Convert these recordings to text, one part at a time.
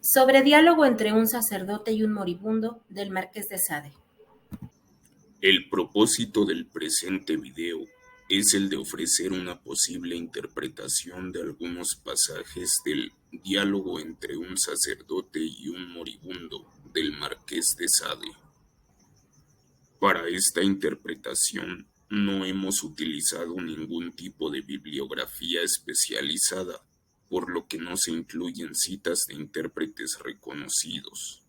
Sobre diálogo entre un sacerdote y un moribundo del Marqués de Sade. El propósito del presente video es el de ofrecer una posible interpretación de algunos pasajes del diálogo entre un sacerdote y un moribundo del Marqués de Sade. Para esta interpretación no hemos utilizado ningún tipo de bibliografía especializada, por lo que no se incluyen citas de intérpretes reconocidos.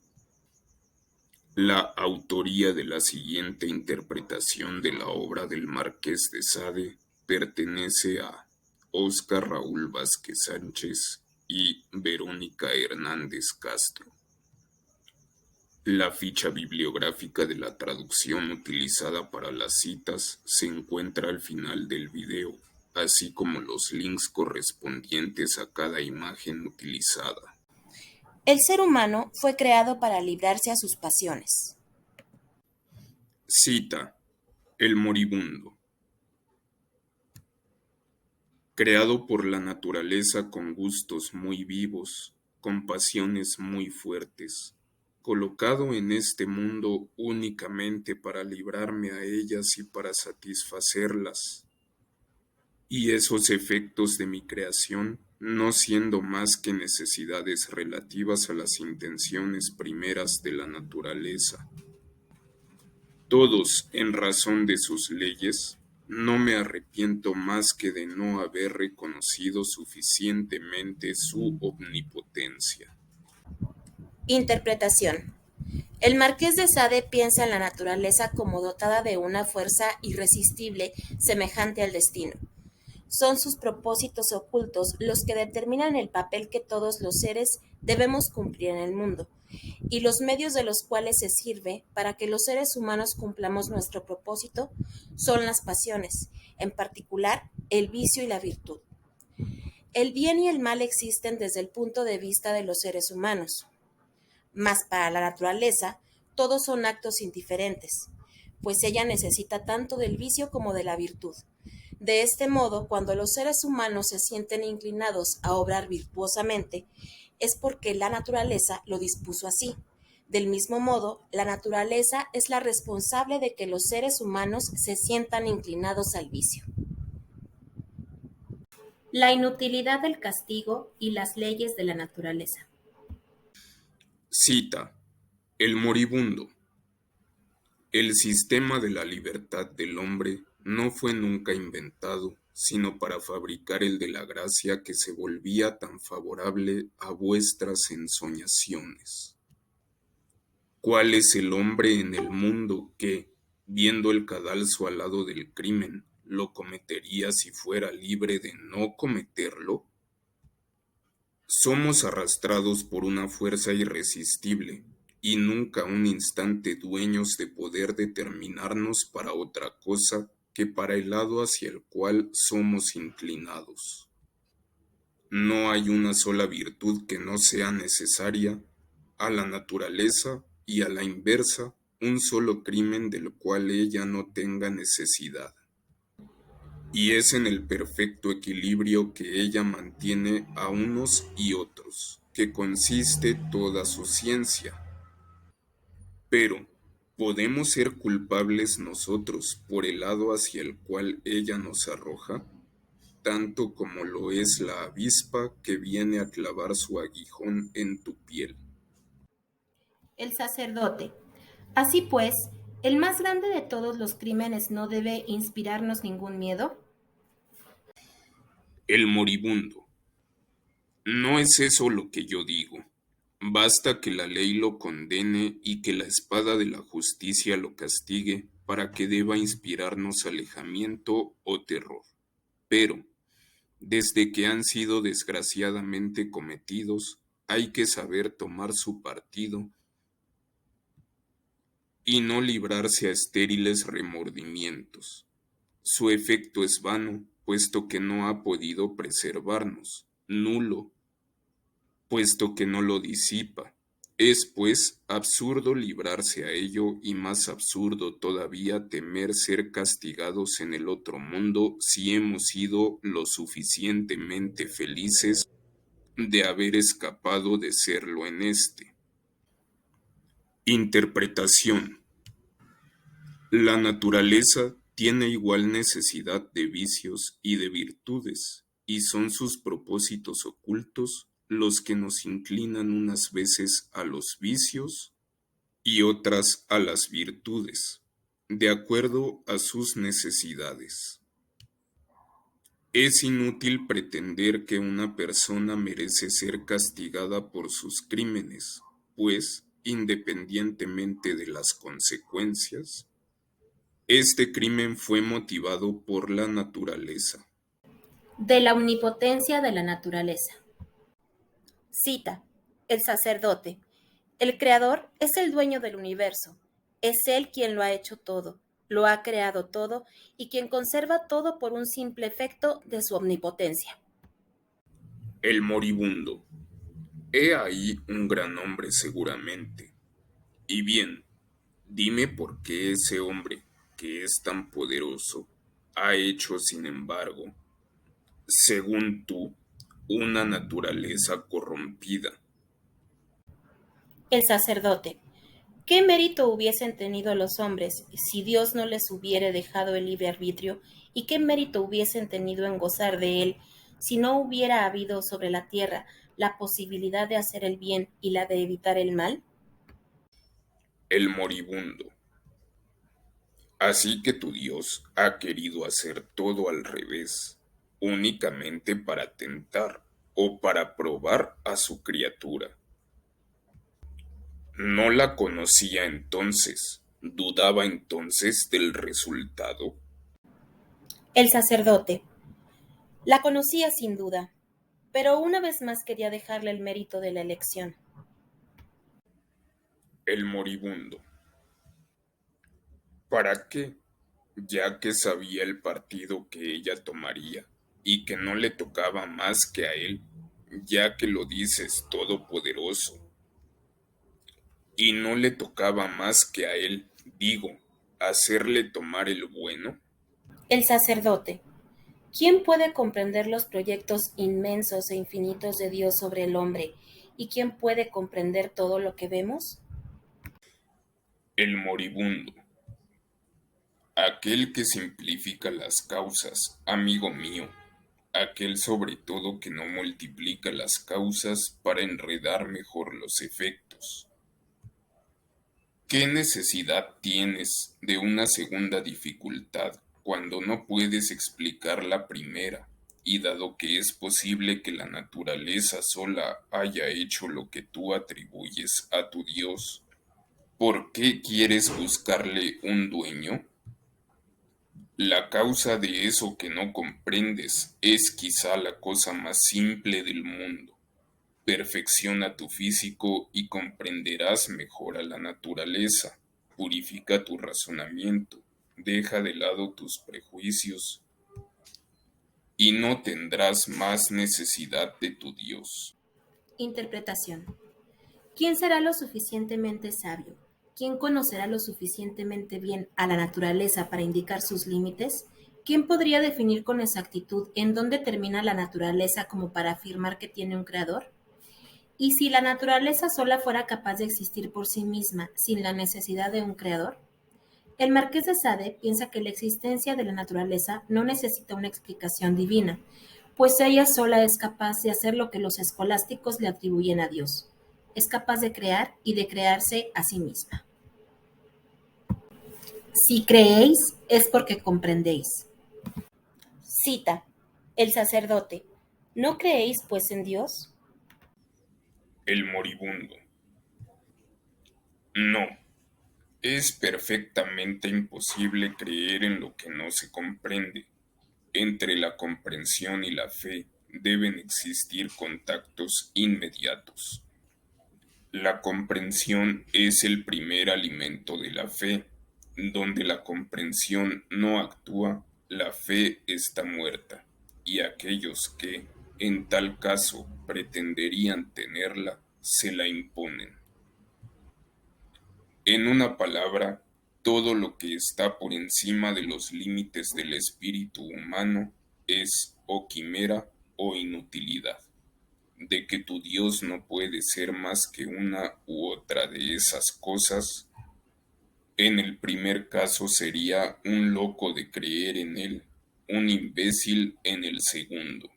La autoría de la siguiente interpretación de la obra del Marqués de Sade pertenece a Óscar Raúl Vázquez Sánchez y Verónica Hernández Castro. La ficha bibliográfica de la traducción utilizada para las citas se encuentra al final del video, así como los links correspondientes a cada imagen utilizada. El ser humano fue creado para librarse a sus pasiones. Cita: El moribundo. Creado por la naturaleza con gustos muy vivos, con pasiones muy fuertes, colocado en este mundo únicamente para librarme a ellas y para satisfacerlas. Y esos efectos de mi creación, no siendo más que necesidades relativas a las intenciones primeras de la naturaleza. Todos, en razón de sus leyes, no me arrepiento más que de no haber reconocido suficientemente su omnipotencia. Interpretación. El Marqués de Sade piensa en la naturaleza como dotada de una fuerza irresistible semejante al destino. Son sus propósitos ocultos los que determinan el papel que todos los seres debemos cumplir en el mundo, y los medios de los cuales se sirve para que los seres humanos cumplamos nuestro propósito son las pasiones, en particular el vicio y la virtud. El bien y el mal existen desde el punto de vista de los seres humanos, mas para la naturaleza todos son actos indiferentes, pues ella necesita tanto del vicio como de la virtud. De este modo, cuando los seres humanos se sienten inclinados a obrar virtuosamente, es porque la naturaleza lo dispuso así. Del mismo modo, la naturaleza es la responsable de que los seres humanos se sientan inclinados al vicio. La inutilidad del castigo y las leyes de la naturaleza. Cita: El moribundo. El sistema de la libertad del hombre no fue nunca inventado, sino para fabricar el de la gracia que se volvía tan favorable a vuestras ensoñaciones. ¿Cuál es el hombre en el mundo que, viendo el cadalso al lado del crimen, lo cometería si fuera libre de no cometerlo? Somos arrastrados por una fuerza irresistible, y nunca un instante dueños de poder determinarnos para otra cosa que para el lado hacia el cual somos inclinados. No hay una sola virtud que no sea necesaria a la naturaleza, y a la inversa, un solo crimen del cual ella no tenga necesidad. Y es en el perfecto equilibrio que ella mantiene a unos y otros, que consiste toda su ciencia. Pero, ¿podemos ser culpables nosotros por el lado hacia el cual ella nos arroja? Tanto como lo es la avispa que viene a clavar su aguijón en tu piel. El sacerdote. Así pues, ¿el más grande de todos los crímenes no debe inspirarnos ningún miedo? El moribundo. No es eso lo que yo digo. Basta que la ley lo condene y que la espada de la justicia lo castigue para que deba inspirarnos alejamiento o terror. Pero, desde que han sido desgraciadamente cometidos, hay que saber tomar su partido y no librarse a estériles remordimientos. Su efecto es vano, puesto que no ha podido preservarnos; nulo, puesto que no lo disipa. Es, pues, absurdo librarse a ello, y más absurdo todavía temer ser castigados en el otro mundo si hemos sido lo suficientemente felices de haber escapado de serlo en este. Interpretación. La naturaleza tiene igual necesidad de vicios y de virtudes, y son sus propósitos ocultos los que nos inclinan unas veces a los vicios y otras a las virtudes, de acuerdo a sus necesidades. Es inútil pretender que una persona merece ser castigada por sus crímenes, pues, independientemente de las consecuencias, este crimen fue motivado por la naturaleza. De la omnipotencia de la naturaleza. Cita. El sacerdote. El Creador es el dueño del universo. Es Él quien lo ha hecho todo, lo ha creado todo y quien conserva todo por un simple efecto de su omnipotencia. El moribundo. He ahí un gran hombre seguramente. Y bien, dime por qué ese hombre, que es tan poderoso, ha hecho, sin embargo, según tú, una naturaleza corrompida. El sacerdote. ¿Qué mérito hubiesen tenido los hombres si Dios no les hubiera dejado el libre arbitrio? ¿Y qué mérito hubiesen tenido en gozar de él si no hubiera habido sobre la tierra la posibilidad de hacer el bien y la de evitar el mal? El moribundo. Así que tu Dios ha querido hacer todo al revés, únicamente para tentar o para probar a su criatura. No la conocía entonces, dudaba entonces del resultado. El sacerdote. La conocía sin duda, pero una vez más quería dejarle el mérito de la elección. El moribundo. ¿Para qué? Ya que sabía el partido que ella tomaría y que no le tocaba más que a él, ya que lo dices todopoderoso. Y no le tocaba más que a él, digo, hacerle tomar el bueno. El sacerdote. ¿Quién puede comprender los proyectos inmensos e infinitos de Dios sobre el hombre? ¿Y quién puede comprender todo lo que vemos? El moribundo. Aquel que simplifica las causas, amigo mío, aquel sobre todo que no multiplica las causas para enredar mejor los efectos. ¿Qué necesidad tienes de una segunda dificultad cuando no puedes explicar la primera? Y dado que es posible que la naturaleza sola haya hecho lo que tú atribuyes a tu Dios, ¿por qué quieres buscarle un dueño? La causa de eso que no comprendes es quizá la cosa más simple del mundo. Perfecciona tu físico y comprenderás mejor a la naturaleza. Purifica tu razonamiento. Deja de lado tus prejuicios y no tendrás más necesidad de tu Dios. Interpretación. ¿Quién será lo suficientemente sabio? ¿Quién conocerá lo suficientemente bien a la naturaleza para indicar sus límites? ¿Quién podría definir con exactitud en dónde termina la naturaleza como para afirmar que tiene un creador? ¿Y si la naturaleza sola fuera capaz de existir por sí misma sin la necesidad de un creador? El Marqués de Sade piensa que la existencia de la naturaleza no necesita una explicación divina, pues ella sola es capaz de hacer lo que los escolásticos le atribuyen a Dios. Es capaz de crear y de crearse a sí misma. Si creéis, es porque comprendéis. Cita. El sacerdote. ¿No creéis, pues, en Dios? El moribundo. No, es perfectamente imposible creer en lo que no se comprende. Entre la comprensión y la fe deben existir contactos inmediatos. La comprensión es el primer alimento de la fe. Donde la comprensión no actúa, la fe está muerta, y aquellos que, en tal caso, pretenderían tenerla, se la imponen. En una palabra, todo lo que está por encima de los límites del espíritu humano es o quimera o inutilidad. de que tu Dios no puede ser más que una u otra de esas cosas, en el primer caso sería un loco de creer en él, un imbécil en el segundo.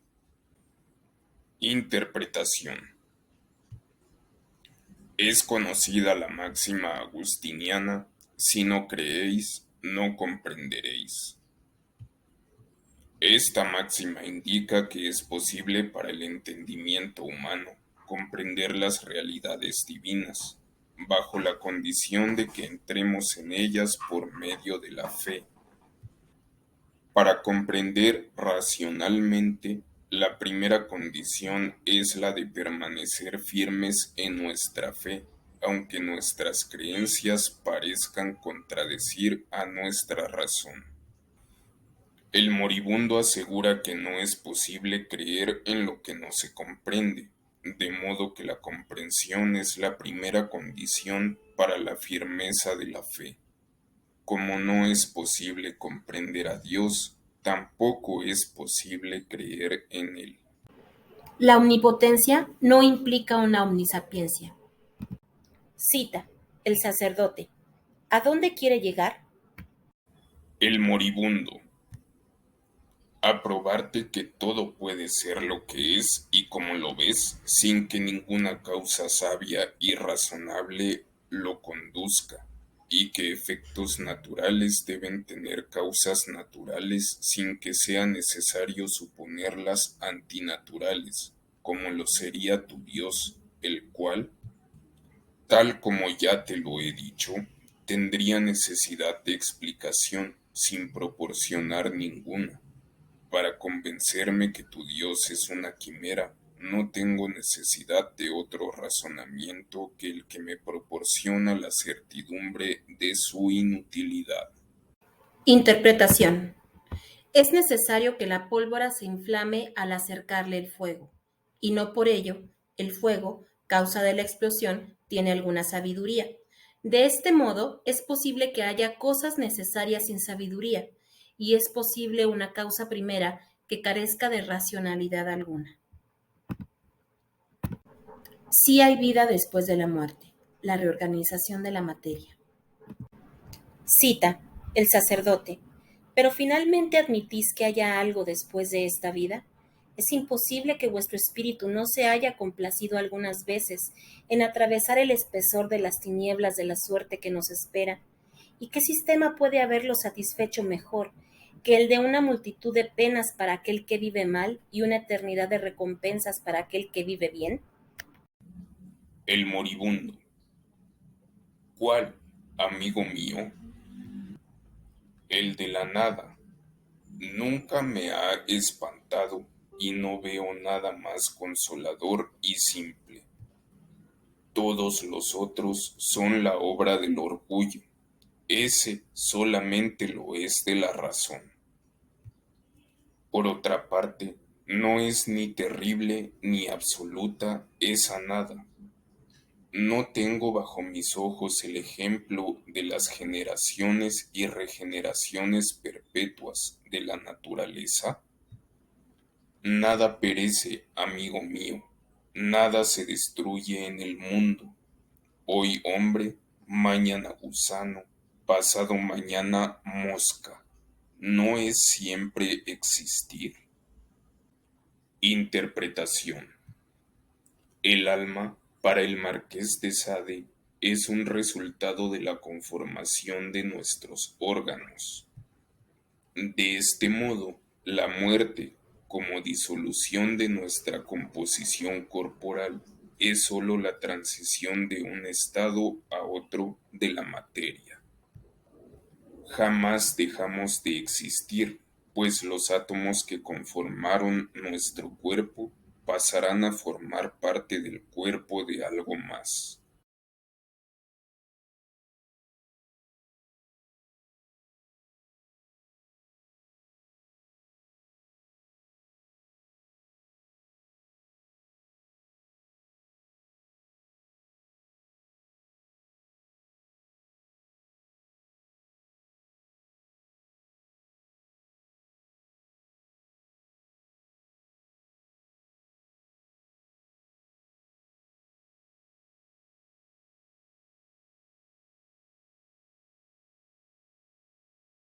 Interpretación. Es conocida la máxima agustiniana: si no creéis, no comprenderéis. Esta máxima indica que es posible para el entendimiento humano comprender las realidades divinas, bajo la condición de que entremos en ellas por medio de la fe. Para comprender racionalmente, la primera condición es la de permanecer firmes en nuestra fe, aunque nuestras creencias parezcan contradecir a nuestra razón. El moribundo asegura que no es posible creer en lo que no se comprende, de modo que la comprensión es la primera condición para la firmeza de la fe. Como no es posible comprender a Dios, tampoco es posible creer en Él. La omnipotencia no implica una omnisapiencia. Cita: el sacerdote. ¿A dónde quiere llegar? El moribundo. A probarte que todo puede ser lo que es y como lo ves, sin que ninguna causa sabia y razonable lo conduzca, y que efectos naturales deben tener causas naturales sin que sea necesario suponerlas antinaturales, como lo sería tu Dios, el cual, tal como ya te lo he dicho, tendría necesidad de explicación sin proporcionar ninguna. Para convencerme que tu Dios es una quimera, no tengo necesidad de otro razonamiento que el que me proporciona la certidumbre de su inutilidad. Interpretación. Es necesario que la pólvora se inflame al acercarle el fuego, y no por ello el fuego, causa de la explosión, tiene alguna sabiduría. De este modo, es posible que haya cosas necesarias sin sabiduría, y es posible una causa primera que carezca de racionalidad alguna. Sí hay vida después de la muerte, la reorganización de la materia. Cita: el sacerdote. ¿Pero finalmente admitís que haya algo después de esta vida? Es imposible que vuestro espíritu no se haya complacido algunas veces en atravesar el espesor de las tinieblas de la suerte que nos espera. ¿Y qué sistema puede haberlo satisfecho mejor que el de una multitud de penas para aquel que vive mal y una eternidad de recompensas para aquel que vive bien? El moribundo. ¿Cuál, amigo mío? El de la nada. Nunca me ha espantado y no veo nada más consolador y simple. Todos los otros son la obra del orgullo. Ese solamente lo es de la razón. Por otra parte, no es ni terrible ni absoluta esa nada. ¿No tengo bajo mis ojos el ejemplo de las generaciones y regeneraciones perpetuas de la naturaleza? Nada perece, amigo mío, nada se destruye en el mundo. Hoy hombre, mañana gusano, pasado mañana mosca. ¿No es siempre existir? Interpretación. El alma, para el Marqués de Sade, es un resultado de la conformación de nuestros órganos. De este modo, la muerte, como disolución de nuestra composición corporal, es sólo la transición de un estado a otro de la materia. Jamás dejamos de existir, pues los átomos que conformaron nuestro cuerpo pasarán a formar parte del cuerpo de algo más.